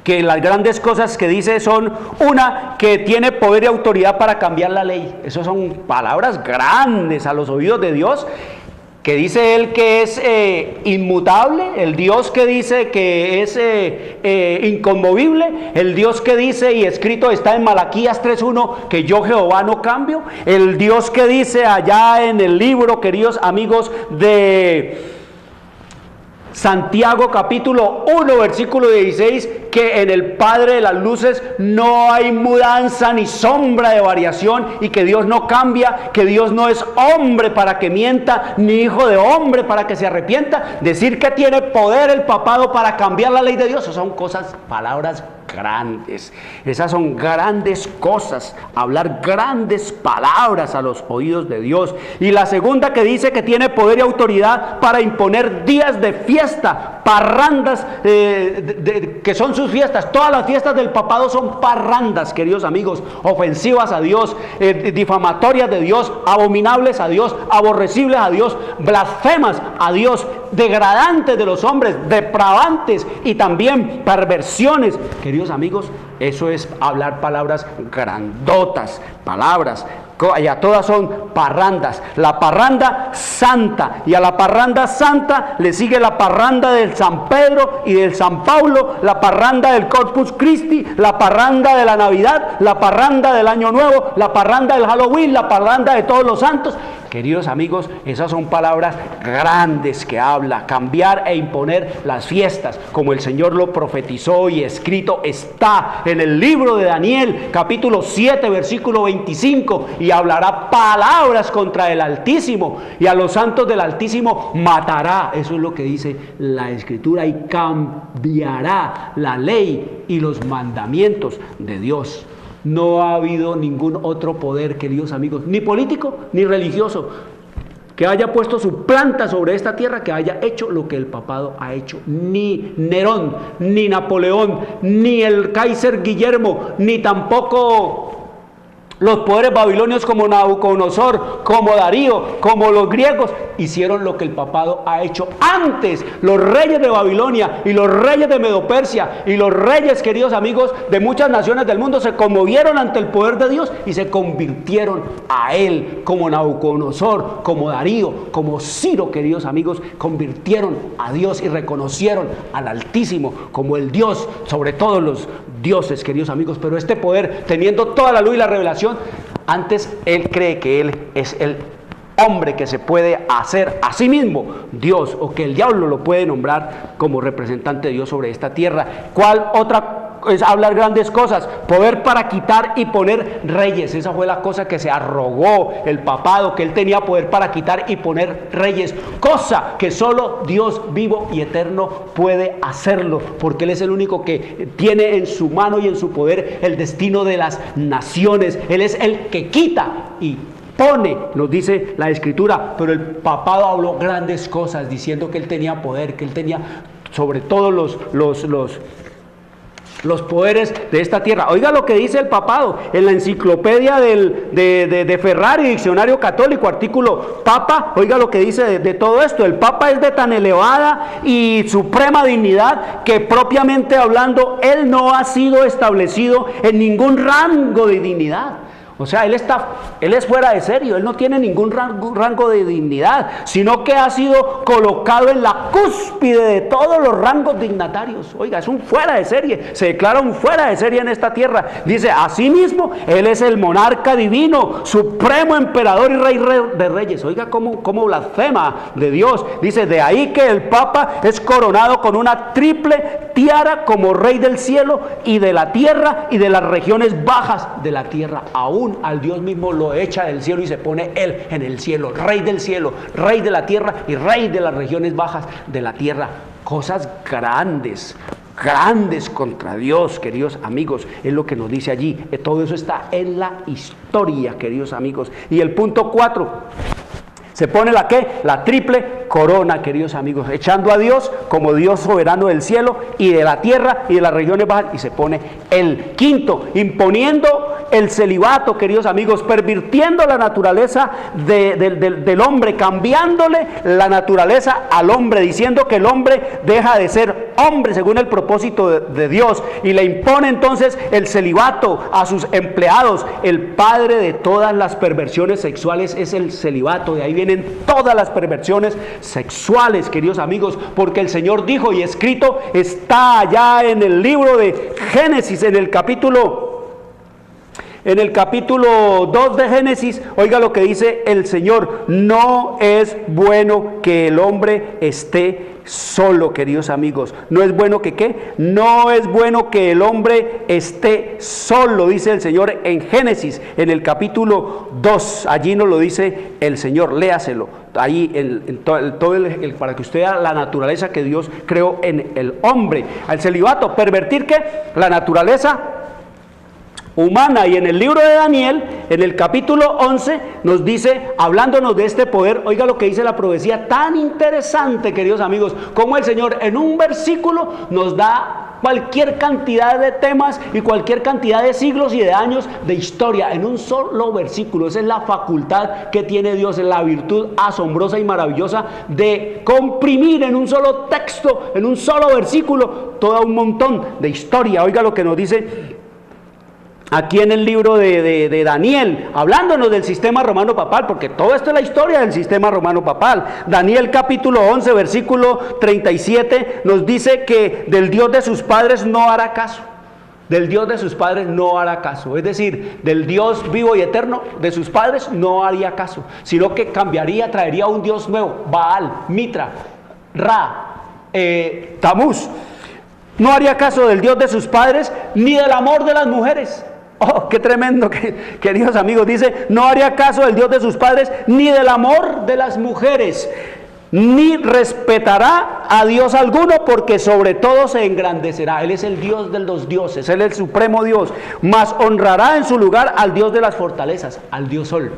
que las grandes cosas que dice son: una, que tiene poder y autoridad para cambiar la ley. Esas son palabras grandes a los oídos de Dios, que dice Él que es inmutable, el Dios que dice que es inconmovible, el Dios que dice, y escrito está en Malaquías 3:1, que yo Jehová no cambio, el Dios que dice allá en el libro, queridos amigos, de Santiago capítulo 1 versículo 16, que en el Padre de las luces no hay mudanza ni sombra de variación, y que Dios no cambia, que Dios no es hombre para que mienta, ni hijo de hombre para que se arrepienta. Decir que tiene poder el papado para cambiar la ley de Dios, esas son palabras grandes. Esas son grandes cosas, hablar grandes palabras a los oídos de Dios. Y la segunda, que dice que tiene poder y autoridad para imponer días de fiesta, parrandas, que son sus fiestas. Todas las fiestas del papado son parrandas, queridos amigos, ofensivas a Dios, difamatorias de Dios, abominables a Dios, aborrecibles a Dios, blasfemas a Dios, degradantes de los hombres, depravantes y también perversiones. Queridos amigos, eso es hablar palabras grandotas, palabras, ya todas son parrandas. La parranda santa, y a la parranda santa le sigue la parranda del San Pedro y del San Pablo, la parranda del Corpus Christi, la parranda de la Navidad, la parranda del Año Nuevo, la parranda del Halloween, la parranda de todos los santos. Queridos amigos, esas son palabras grandes que habla, cambiar e imponer las fiestas, como el Señor lo profetizó y escrito está en el libro de Daniel, capítulo 7, versículo 25, y hablará palabras contra el Altísimo, y a los santos del Altísimo matará. Eso es lo que dice la Escritura, y cambiará la ley y los mandamientos de Dios. No ha habido ningún otro poder, queridos amigos, ni político ni religioso, que haya puesto su planta sobre esta tierra, que haya hecho lo que el papado ha hecho. Ni Nerón, ni Napoleón, ni el Kaiser Guillermo, ni tampoco los poderes babilonios como Nabucodonosor, como Darío, como los griegos, hicieron lo que el papado ha hecho antes. Los reyes de Babilonia y los reyes de Medo-Persia y los reyes, queridos amigos, de muchas naciones del mundo se conmovieron ante el poder de Dios y se convirtieron a él, como Nabucodonosor, como Darío, como Ciro, queridos amigos, convirtieron a Dios y reconocieron al Altísimo como el Dios sobre todos los dioses, queridos amigos, pero este poder, teniendo toda la luz y la revelación, antes él cree que él es el hombre que se puede hacer a sí mismo Dios, o que el diablo lo puede nombrar como representante de Dios sobre esta tierra. ¿Cuál otra? Es hablar grandes cosas, poder para quitar y poner reyes. Esa fue la cosa que se arrogó el papado, que él tenía poder para quitar y poner reyes, cosa que solo Dios vivo y eterno puede hacerlo, porque él es el único que tiene en su mano y en su poder el destino de las naciones. Él es el que quita y pone, nos dice la Escritura, pero el papado habló grandes cosas diciendo que él tenía poder, que él tenía sobre todos los poderes de esta tierra. Oiga lo que dice el papado en la enciclopedia de Ferrari, diccionario católico, artículo Papa. Oiga lo que dice de todo esto. El Papa es de tan elevada y suprema dignidad que propiamente hablando, él no ha sido establecido en ningún rango de dignidad. O sea, él es fuera de serio, él no tiene ningún rango de dignidad, sino que ha sido colocado en la cúspide de todos los rangos dignatarios. Oiga, es un fuera de serie, se declara un fuera de serie en esta tierra. Dice, asimismo, él es el monarca divino, supremo emperador y rey de reyes. Oiga, cómo blasfema de Dios. Dice, de ahí que el Papa es coronado con una triple tiara como rey del cielo y de la tierra y de las regiones bajas de la tierra. Aún al Dios mismo lo echa del cielo y se pone él en el cielo, rey del cielo, rey de la tierra y rey de las regiones bajas de la tierra. Cosas grandes contra Dios, queridos amigos, es lo que nos dice allí. Todo eso está en la historia, queridos amigos. Y el punto 4, se pone la ¿qué? La triple corona, queridos amigos, echando a Dios como Dios soberano del cielo y de la tierra y de las regiones bajas, y se pone el quinto, imponiendo el celibato, queridos amigos, pervirtiendo la naturaleza del hombre, cambiándole la naturaleza al hombre, diciendo que el hombre deja de ser hombre según el propósito de Dios, y le impone entonces el celibato a sus empleados. El padre de todas las perversiones sexuales es el celibato. De ahí vienen todas las perversiones sexuales, queridos amigos, porque el Señor dijo, y escrito está allá en el libro de Génesis, en el capítulo 2 de Génesis. Oiga lo que dice el Señor: no es bueno que el hombre esté solo, queridos amigos. No es bueno que ¿qué? No es bueno que el hombre esté solo, dice el Señor en Génesis, en el capítulo 2. Allí nos lo dice el Señor, léaselo ahí para que usted vea la naturaleza que Dios creó en el hombre. Al celibato, pervertir ¿qué? La naturaleza humana. Y en el libro de Daniel, en el capítulo 11, nos dice, hablándonos de este poder, oiga lo que dice la profecía, tan interesante, queridos amigos, como el Señor en un versículo nos da cualquier cantidad de temas y cualquier cantidad de siglos y de años de historia en un solo versículo. Esa es la facultad que tiene Dios, es la virtud asombrosa y maravillosa de comprimir en un solo texto, en un solo versículo, todo un montón de historia. Oiga lo que nos dice aquí en el libro de Daniel, hablándonos del sistema romano papal, porque todo esto es la historia del sistema romano papal. Daniel capítulo 11, versículo 37, nos dice que del Dios de sus padres no hará caso. Del Dios de sus padres no hará caso. Es decir, del Dios vivo y eterno de sus padres no haría caso, sino que cambiaría, traería un Dios nuevo, Baal, Mitra, Ra, Tamuz. No haría caso del Dios de sus padres, ni del amor de las mujeres. Oh, qué tremendo, queridos amigos. Dice, no haría caso del Dios de sus padres, ni del amor de las mujeres, ni respetará a Dios alguno, porque sobre todo se engrandecerá. Él es el Dios de los dioses, Él es el supremo Dios. Mas honrará en su lugar al Dios de las fortalezas, al Dios Sol.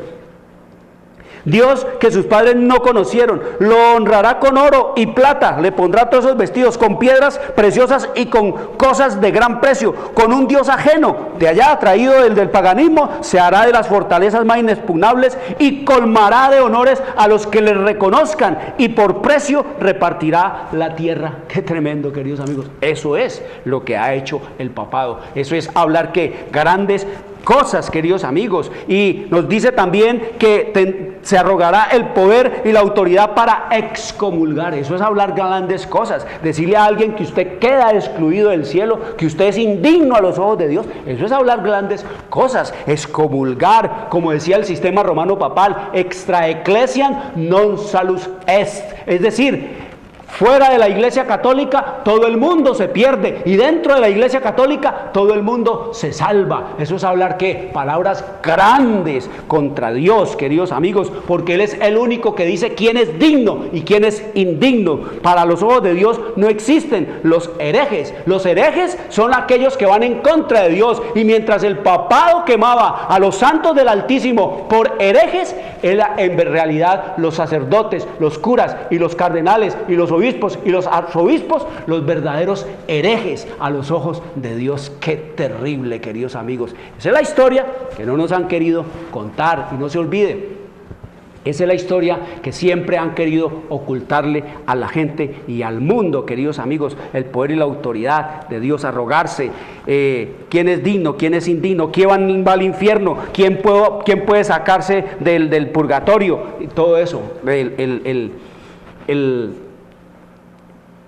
Dios que sus padres no conocieron, lo honrará con oro y plata, le pondrá todos esos vestidos con piedras preciosas y con cosas de gran precio. Con un Dios ajeno, de allá traído del paganismo, se hará de las fortalezas más inexpugnables y colmará de honores a los que le reconozcan, y por precio repartirá la tierra. Qué tremendo, queridos amigos. Eso es lo que ha hecho el papado. Eso es hablar que grandes cosas, queridos amigos. Y nos dice también que se arrogará el poder y la autoridad para excomulgar. Eso es hablar grandes cosas. Decirle a alguien que usted queda excluido del cielo, que usted es indigno a los ojos de Dios. Eso es hablar grandes cosas. Excomulgar, como decía el sistema romano papal, extra ecclesiam non salus est. Es decir, fuera de la Iglesia Católica todo el mundo se pierde, y dentro de la Iglesia Católica todo el mundo se salva. Eso es hablar ¿qué? Palabras grandes contra Dios, queridos amigos, porque Él es el único que dice quién es digno y quién es indigno. Para los ojos de Dios no existen los herejes. Los herejes son aquellos que van en contra de Dios, y mientras el papado quemaba a los santos del Altísimo por herejes, era en realidad los sacerdotes, los curas y los cardenales y los obispos y los arzobispos, los verdaderos herejes a los ojos de Dios. Qué terrible, queridos amigos. Esa es la historia que no nos han querido contar, y no se olvide, esa es la historia que siempre han querido ocultarle a la gente y al mundo, queridos amigos. El poder y la autoridad de Dios, arrogarse, quién es digno, quién es indigno, quién va al infierno, quién puede sacarse del purgatorio, y todo eso.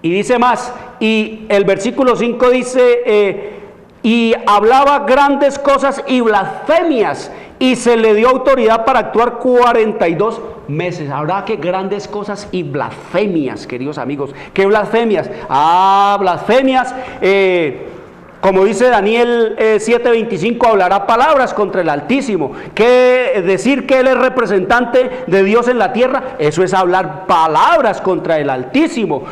Y dice más, y el versículo 5 dice, y hablaba grandes cosas y blasfemias, y se le dio autoridad para actuar 42 meses. Habrá que grandes cosas y blasfemias, queridos amigos. ¿Qué blasfemias? Blasfemias, como dice Daniel 7:25, hablará palabras contra el Altísimo. ¿Qué decir que Él es representante de Dios en la tierra? Eso es hablar palabras contra el Altísimo.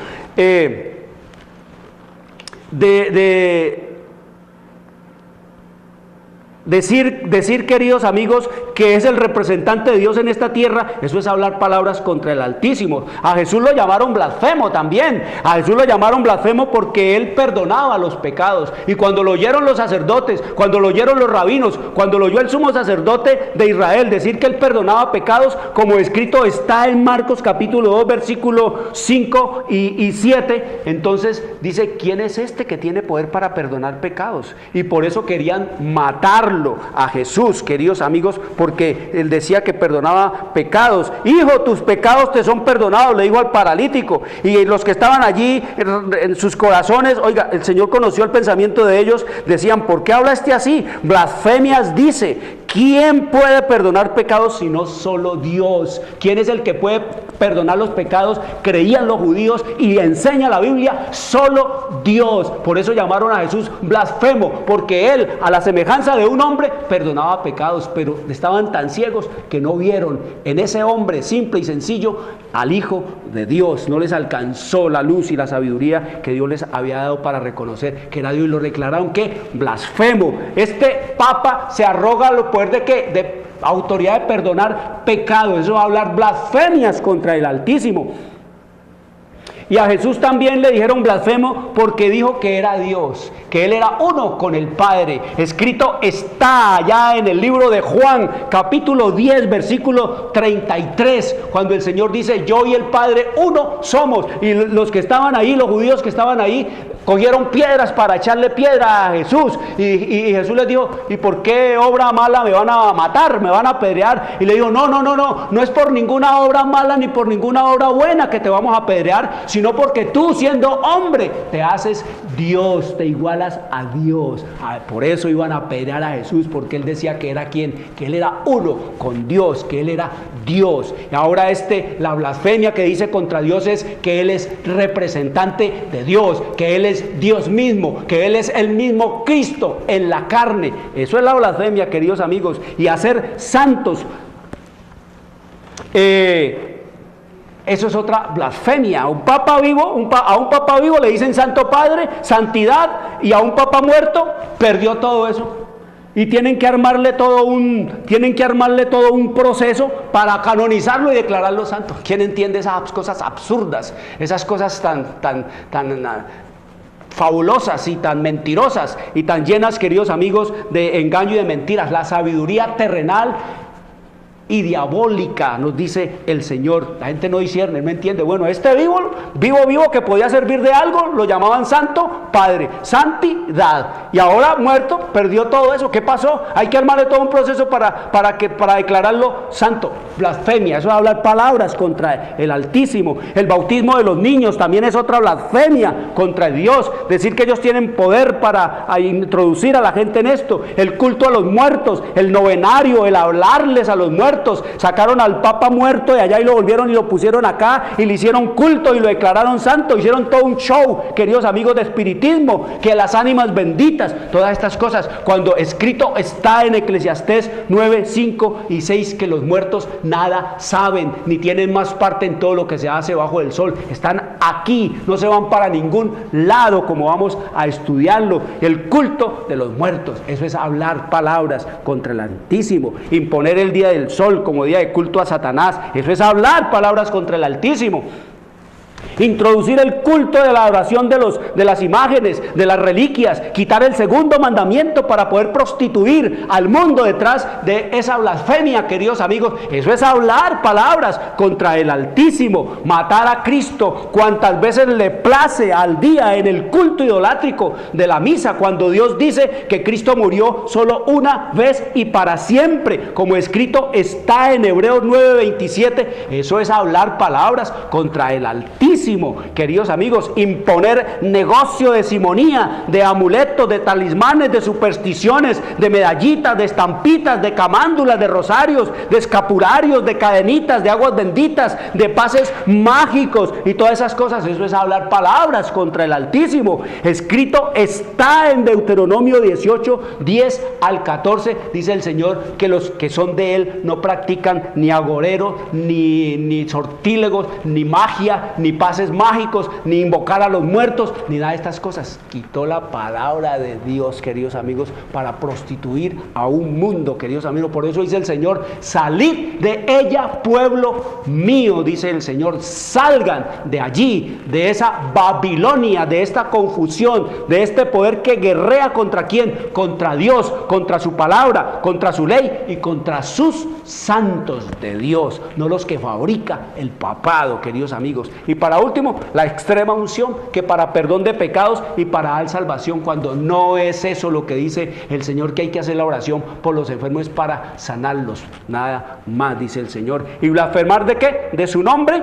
Decir, queridos amigos, que es el representante de Dios en esta tierra, eso es hablar palabras contra el Altísimo. A Jesús lo llamaron blasfemo también. A Jesús lo llamaron blasfemo porque Él perdonaba los pecados. Y cuando lo oyeron los sacerdotes, cuando lo oyeron los rabinos, cuando lo oyó el sumo sacerdote de Israel decir que Él perdonaba pecados, como escrito está en Marcos capítulo 2, versículo 5 y 7, entonces dice, ¿quién es este que tiene poder para perdonar pecados? Y por eso querían matarlo a Jesús, queridos amigos, porque Él decía que perdonaba pecados. Hijo, tus pecados te son perdonados, le dijo al paralítico. Y los que estaban allí en sus corazones, oiga, el Señor conoció el pensamiento de ellos, decían, ¿por qué habla este así? Blasfemias dice. ¿Quién puede perdonar pecados sino solo Dios? ¿Quién es el que puede perdonar los pecados? Creían los judíos y enseña la Biblia, solo Dios. Por eso llamaron a Jesús blasfemo, porque Él, a la semejanza de un hombre, perdonaba pecados, pero estaban tan ciegos que no vieron en ese hombre simple y sencillo al Hijo de Dios. No les alcanzó la luz y la sabiduría que Dios les había dado para reconocer que era Dios, y lo declararon que blasfemo. Este Papa se arroga el poder de ¿qué? De autoridad de perdonar pecados. Eso va a hablar blasfemias contra el Altísimo. Y a Jesús también le dijeron blasfemo porque dijo que era Dios, que Él era uno con el Padre. Escrito está allá en el libro de Juan, capítulo 10, versículo 33, cuando el Señor dice, yo y el Padre uno somos. Y los que estaban ahí, los judíos que estaban ahí, cogieron piedras para echarle piedra a Jesús. Y Jesús les dijo, ¿y por qué obra mala me van a matar, me van a apedrear? Y le dijo, no es por ninguna obra mala ni por ninguna obra buena que te vamos a apedrear, sino porque tú, siendo hombre, te haces Dios, te igualas a Dios. Por eso iban a apedrear a Jesús, porque Él decía que era ¿quién? Que Él era uno con Dios, que Él era Dios. Y ahora la blasfemia que dice contra Dios es que Él es representante de Dios, que Él es Dios mismo, que Él es el mismo Cristo en la carne. Eso es la blasfemia, queridos amigos. Y hacer santos, eso es otra blasfemia. A un papa vivo le dicen Santo Padre, santidad, y a un papa muerto perdió todo eso. Y tienen que armarle todo un proceso para canonizarlo y declararlo santo. ¿Quién entiende esas cosas absurdas? Esas cosas tan fabulosas y tan mentirosas y tan llenas, queridos amigos, de engaño y de mentiras. La sabiduría terrenal y diabólica, nos dice el Señor. La gente no discierne, no entiende. Bueno, este vivo que podía servir de algo, lo llamaban Santo Padre, santidad. Y ahora muerto, perdió todo eso. ¿Qué pasó? Hay que armarle todo un proceso para declararlo santo. Blasfemia, eso es hablar palabras contra el Altísimo. El bautismo de los niños también es otra blasfemia contra Dios. Decir que ellos tienen poder para introducir a la gente en esto. El culto a los muertos, el novenario, el hablarles a los muertos. Sacaron al Papa muerto de allá y lo volvieron y lo pusieron acá y le hicieron culto y lo declararon santo. Hicieron todo un show, queridos amigos, de espiritismo, que las ánimas benditas, todas estas cosas, cuando escrito está en Eclesiastés 9, 5 y 6, que los muertos nada saben, ni tienen más parte en todo lo que se hace bajo el sol. Están aquí, no se van para ningún lado, como vamos a estudiarlo. El culto de los muertos, eso es hablar palabras contra el Altísimo. Imponer el día del sol como día de culto a Satanás, eso es hablar palabras contra el Altísimo. Introducir el culto de la adoración de las imágenes, de las reliquias, quitar el segundo mandamiento para poder prostituir al mundo detrás de esa blasfemia, queridos amigos. Eso es hablar palabras contra el Altísimo. Matar a Cristo cuantas veces le place al día en el culto idolátrico de la misa, cuando Dios dice que Cristo murió solo una vez y para siempre, como escrito está en Hebreos 9:27. Eso es hablar palabras contra el Altísimo. Queridos amigos, imponer negocio de simonía, de amuletos, de talismanes, de supersticiones, de medallitas, de estampitas, de camándulas, de rosarios, de escapularios, de cadenitas, de aguas benditas, de pases mágicos y todas esas cosas. Eso es hablar palabras contra el Altísimo. Escrito está en Deuteronomio 18, 10 al 14, dice el Señor que los que son de Él no practican ni agoreros, ni sortílegos, ni magia, ni pases mágicos, ni invocar a los muertos, ni nada de estas cosas. Quitó la palabra de Dios, queridos amigos, para prostituir a un mundo, queridos amigos. Por eso dice el Señor: salid de ella, pueblo mío, dice el Señor. Salgan de allí, de esa Babilonia, de esta confusión, de este poder que guerrea contra quién, contra Dios, contra su palabra, contra su ley y contra sus santos de Dios, no los que fabrica el papado, queridos amigos. Y para último, la extrema unción, que para perdón de pecados y para dar salvación, cuando no es eso lo que dice el Señor, que hay que hacer la oración por los enfermos, es para sanarlos, nada más, dice el Señor. ¿Y blasfemar de qué? De su nombre,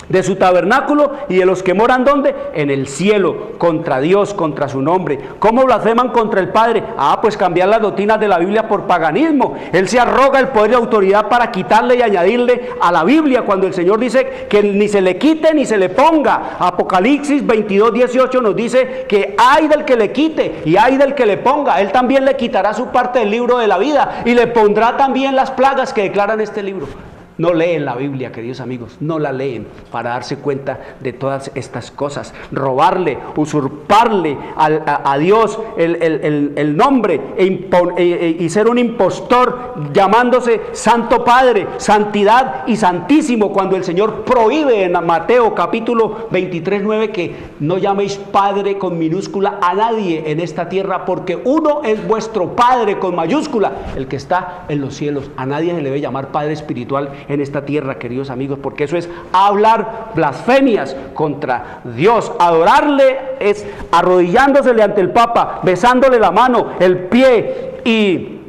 de su tabernáculo y de los que moran ¿dónde? En el cielo, contra Dios, contra su nombre. ¿Cómo blasfeman contra el Padre? Pues cambiar las doctrinas de la Biblia por paganismo. Él se arroga el poder y autoridad para quitarle y añadirle a la Biblia, cuando el Señor dice que ni se le quite ni se le ponga. Apocalipsis 22, 18 nos dice que hay del que le quite y hay del que le ponga. Él también le quitará su parte del libro de la vida y le pondrá también las plagas que declaran este libro. No leen la Biblia, queridos amigos, no la leen para darse cuenta de todas estas cosas. Robarle, usurparle a Dios el nombre y ser un impostor llamándose Santo Padre, Santidad y Santísimo, cuando el Señor prohíbe en Mateo capítulo 23, 9 que no llaméis Padre con minúscula a nadie en esta tierra, porque uno es vuestro Padre con mayúscula, el que está en los cielos. A nadie se le debe llamar Padre espiritual en esta tierra, queridos amigos, porque eso es hablar blasfemias contra Dios. Adorarle es arrodillándosele ante el Papa, besándole la mano, el pie y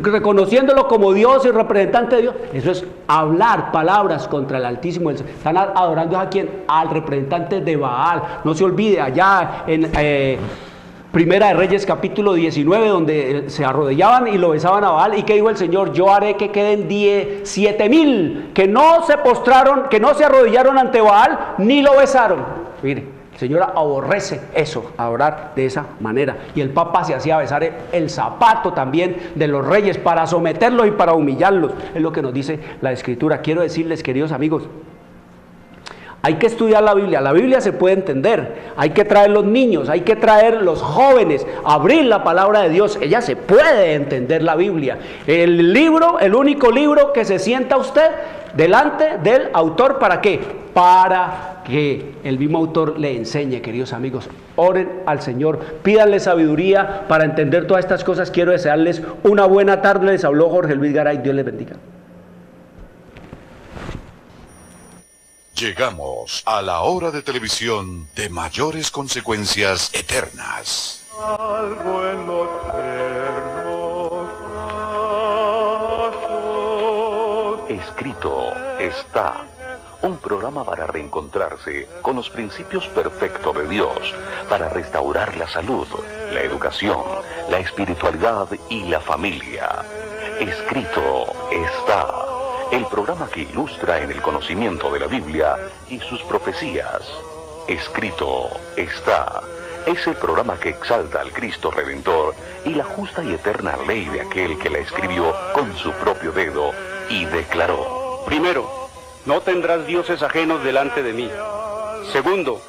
reconociéndolo como Dios y representante de Dios. Eso es hablar palabras contra el Altísimo. Están adorando a quién, al representante de Baal. No se olvide, allá en Primera de Reyes capítulo 19, donde se arrodillaban y lo besaban a Baal. ¿Y qué dijo el Señor? Yo haré que queden 17,000 que no se postraron, que no se arrodillaron ante Baal ni lo besaron. Mire, el Señor aborrece eso, adorar de esa manera. Y el Papa se hacía besar el zapato también de los reyes para someterlos y para humillarlos. Es lo que nos dice la Escritura. Quiero decirles, queridos amigos, hay que estudiar la Biblia se puede entender, hay que traer los niños, hay que traer los jóvenes, abrir la palabra de Dios, ella se puede entender la Biblia. El libro, el único libro que se sienta usted delante del autor, ¿para qué? Para que el mismo autor le enseñe, queridos amigos. Oren al Señor, pídanle sabiduría para entender todas estas cosas. Quiero desearles una buena tarde. Les habló Jorge Luis Garay. Dios les bendiga. Llegamos a la hora de televisión de mayores consecuencias eternas. algo en los hermosos brazos. Escrito está. Un programa para reencontrarse con los principios perfectos de Dios, para restaurar la salud, la educación, la espiritualidad y la familia. Escrito está. El programa que ilustra en el conocimiento de la Biblia y sus profecías. Escrito está. Es el programa que exalta al Cristo Redentor y la justa y eterna ley de aquel que la escribió con su propio dedo y declaró. Primero, no tendrás dioses ajenos delante de mí. Segundo,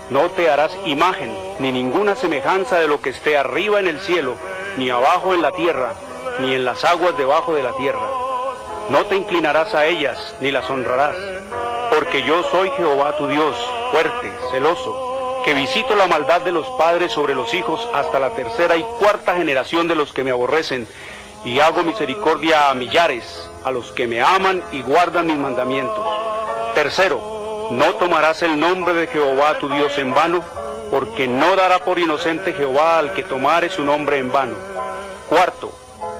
no te harás imagen, ni ninguna semejanza de lo que esté arriba en el cielo, ni abajo en la tierra, ni en las aguas debajo de la tierra. No te inclinarás a ellas, ni las honrarás, porque yo soy Jehová tu Dios, fuerte, celoso, que visito la maldad de los padres sobre los hijos hasta la tercera y cuarta generación de los que me aborrecen, y hago misericordia a millares, a los que me aman y guardan mis mandamientos. Tercero, no tomarás el nombre de Jehová tu Dios en vano, porque no dará por inocente Jehová al que tomare su nombre en vano. Cuarto,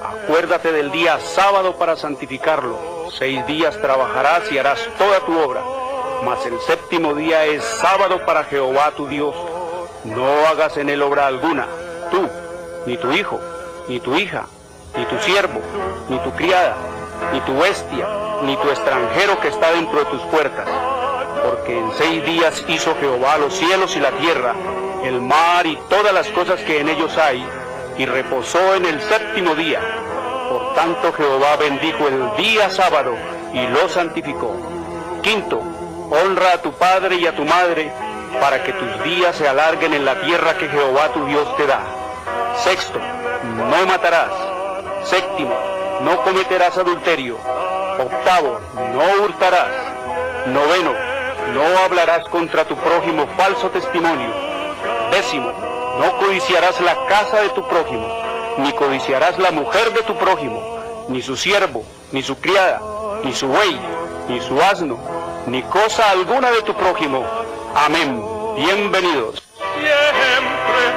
acuérdate del día sábado para santificarlo. 6 días trabajarás y harás toda tu obra, mas el séptimo día es sábado para Jehová tu Dios. No hagas en él obra alguna, tú, ni tu hijo, ni tu hija, ni tu siervo, ni tu criada, ni tu bestia, ni tu extranjero que está dentro de tus puertas. Porque en 6 días hizo Jehová los cielos y la tierra, el mar y todas las cosas que en ellos hay, y reposó en el séptimo día. Por tanto Jehová bendijo el día sábado y lo santificó. Quinto, honra a tu padre y a tu madre, para que tus días se alarguen en la tierra que Jehová tu Dios te da. Sexto, no matarás. Séptimo, no cometerás adulterio. Octavo, no hurtarás. Noveno, no hablarás contra tu prójimo falso testimonio. Décimo, no codiciarás la casa de tu prójimo, ni codiciarás la mujer de tu prójimo, ni su siervo, ni su criada, ni su buey, ni su asno, ni cosa alguna de tu prójimo. Amén. Bienvenidos. Siempre